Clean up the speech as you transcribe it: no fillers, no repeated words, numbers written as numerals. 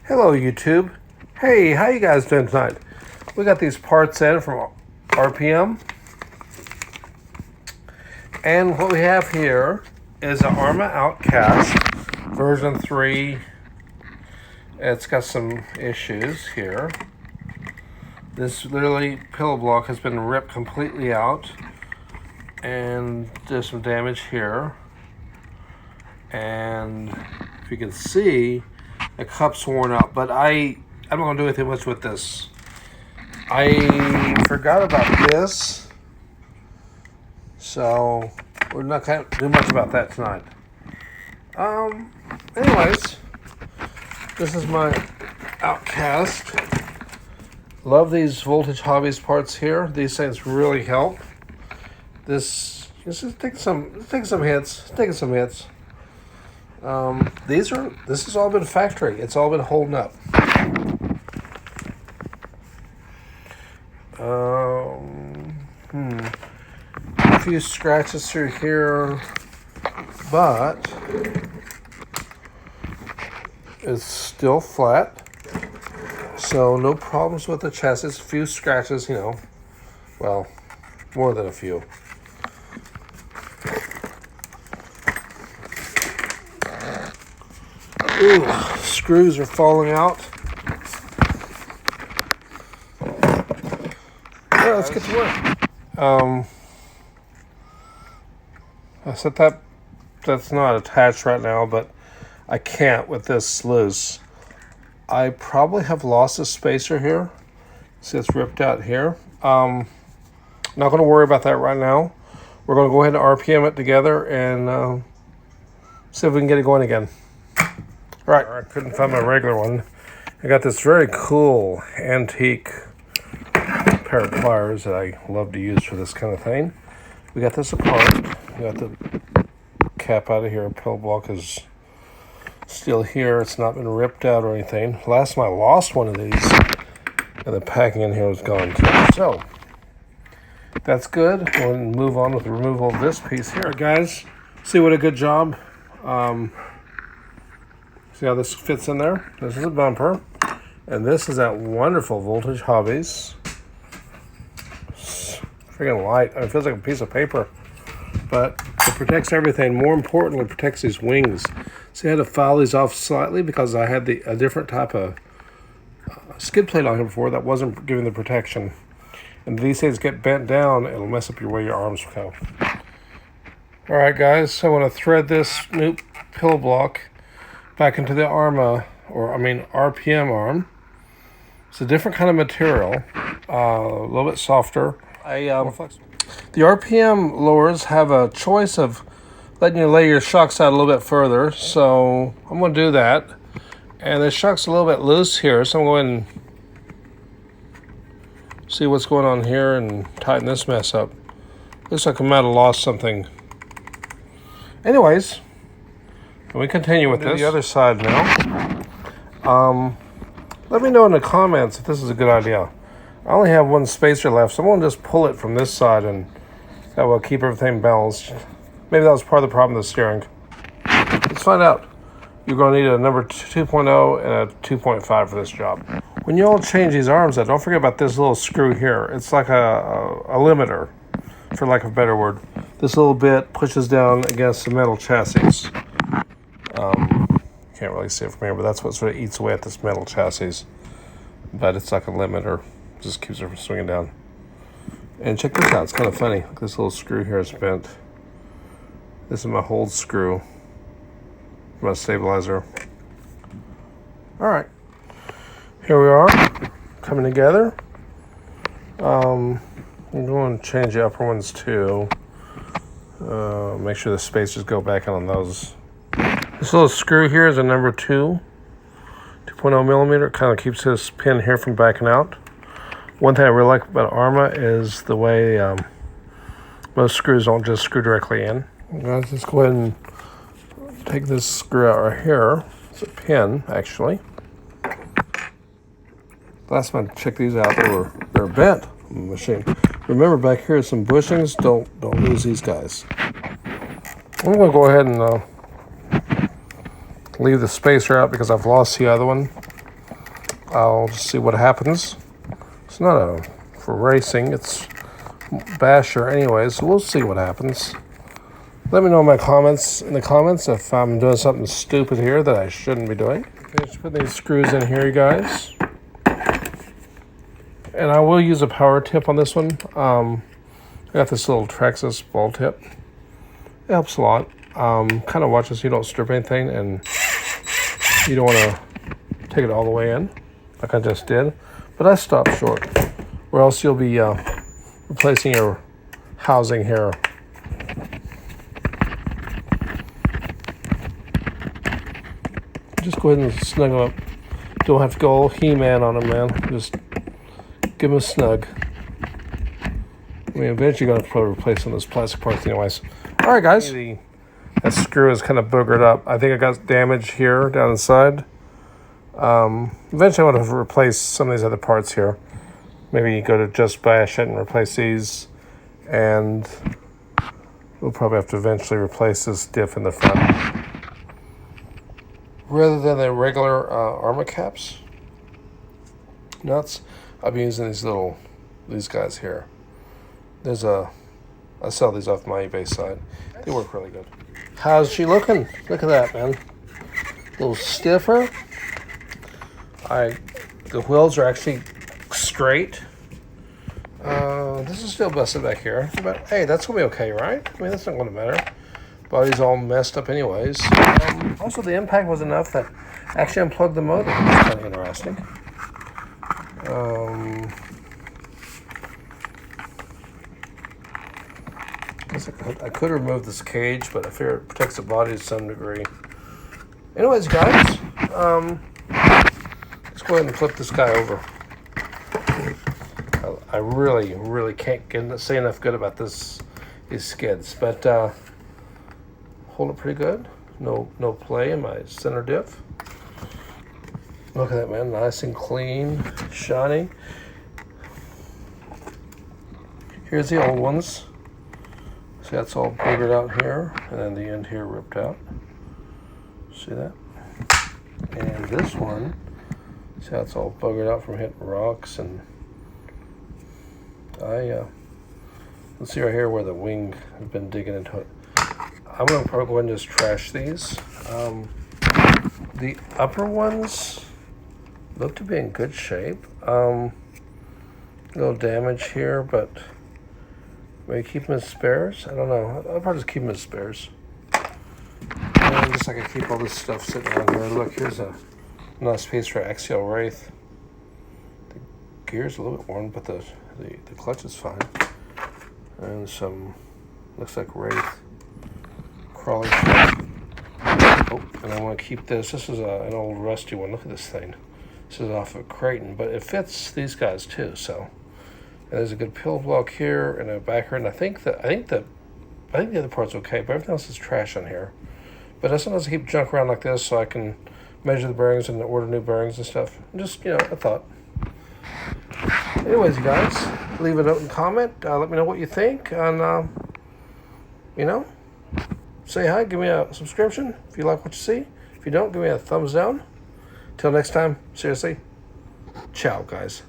Hello YouTube. Hey, how you guys doing tonight? We got these parts in from RPM. And what we have here is an Arrma Outcast version 3. It's got some issues here. This literally pillow block has been ripped completely out. And there's some damage here. And if you can see, the cup's worn out, but I'm not going to do anything much with this. I forgot about this, so we're not going to do much about that tonight. Anyways, this is my Outcast. Love these Voltage Hobbies parts here. These things really help. This is taking some hits. This has all been factory. It's all been holding up. A few scratches through here, but it's still flat. So no problems with the chassis. A few scratches, well, more than a few. Ooh, screws are falling out. Yeah, let's get to work. I said that's not attached right now, but I can't with this loose. I probably have lost a spacer here. See, it's ripped out here. Not going to worry about that right now. We're going to go ahead and RPM it together and see if we can get it going again. All right, I couldn't find my regular one. I got this very cool antique pair of pliers that I love to use for this kind of thing. We got this apart. We got the cap out of here. Pillow block is still here. It's not been ripped out or anything. Last time I lost one of these, and the packing in here was gone too. So that's good. We'll move on with the removal of this piece here. All right, guys, see what a good job. See how this fits in there? This is a bumper. And this is that wonderful Voltage Hobbies. It's freaking light. It feels like a piece of paper. But it protects everything. More importantly, it protects these wings. See, I had to file these off slightly because I had a different type of skid plate on here before that wasn't giving the protection. And these things get bent down, it'll mess up where your arms go. All right, guys. So I want to thread this new pillow block back into the RPM arm. It's a different kind of material, a little bit softer. More flexible. The RPM lowers have a choice of letting you lay your shocks out a little bit further, so I'm going to do that. And the shock's a little bit loose here, so I'm going to see what's going on here and tighten this mess up. Looks like I might have lost something. Anyways, we continue with this. The other side now. Let me know in the comments if this is a good idea. I only have one spacer left, so I'm going to just pull it from this side, and that will keep everything balanced. Maybe that was part of the problem with the steering. Let's find out. You're going to need a number 2.0 and a 2.5 for this job. When you all change these arms out, don't forget about this little screw here. It's like a limiter, for lack of a better word. This little bit pushes down against the metal chassis. Can't really see it from here, but that's what sort of eats away at this metal chassis. But it's like a limiter. Just keeps it from swinging down. And check this out. It's kind of funny. This little screw here is bent. This is my hold screw. My stabilizer. Alright. Here we are. Coming together. I'm going to change the upper ones too. Make sure the spacers go back on those. This little screw here is a number 2.0 millimeter. It kind of keeps this pin here from backing out. One thing I really like about Arrma is the way most screws don't just screw directly in. Let's just go ahead and take this screw out right here. It's a pin, actually. Last time I checked these out, they're bent on the machine. Remember, back here some bushings. Don't lose these guys. I'm going to go ahead and leave the spacer out because I've lost the other one. I'll just see what happens. It's not for racing, it's basher anyway, so we'll see what happens. Let me know in the comments if I'm doing something stupid here that I shouldn't be doing. Just put these screws in here, you guys. And I will use a power tip on this one. I got this little Traxxas ball tip. It helps a lot. Kind of watches so you don't strip anything, and you don't want to take it all the way in, like I just did. But I stopped short, or else you'll be replacing your housing here. Just go ahead and snug them up. Don't have to go all He-Man on them, man. Just give them a snug. I mean, eventually you're going to probably replace some of those plastic parts anyways. All right, guys. That screw is kind of boogered up. I think I got damage here down inside. Eventually I want to replace some of these other parts here. Maybe go to Just Bash it and replace these. And we'll probably have to eventually replace this diff in the front. Rather than the regular Arrma caps, nuts, I've been using these guys here. I sell these off my eBay site. They work really good. How's she looking? Look at that, man. A little stiffer. The wheels are actually straight. This is still busted back here, but hey, that's gonna be okay, right? I mean, that's not gonna matter. Body's all messed up anyways. Also, the impact was enough that I actually unplugged the motor. That's kind of interesting. I could remove this cage, but I figure it protects the body to some degree. Anyways, guys, let's go ahead and flip this guy over. I really can't say enough good about these skids, but hold it pretty good. No play in my center diff. Look at that, man. Nice and clean, shiny. Here's the old ones. See, that's all boogered out here, and then the end here ripped out. See that? And this one, see how it's all buggered out from hitting rocks, and let's see right here where the wing has been digging into it. I'm gonna probably go ahead and just trash these. The upper ones look to be in good shape. A little damage here, but maybe keep them as spares. I don't know. I'll probably just keep them as spares. And just like I keep all this stuff sitting on here. Look, here's a nice piece for Axial Wraith. The gear's a little bit worn, but the clutch is fine. And some, looks like Wraith crawling stuff. Oh, and I want to keep this. This is an old rusty one. Look at this thing. This is off of Creighton, but it fits these guys too. So and there's a good pill block here and a backer, and I think the other part's okay, but everything else is trash on here. But I sometimes keep junk around like this so I can measure the bearings and order new bearings and stuff. Just, a thought. Anyways, you guys, leave a note and comment. Let me know what you think, and say hi, give me a subscription if you like what you see. If you don't, give me a thumbs down. Till next time, seriously, ciao, guys.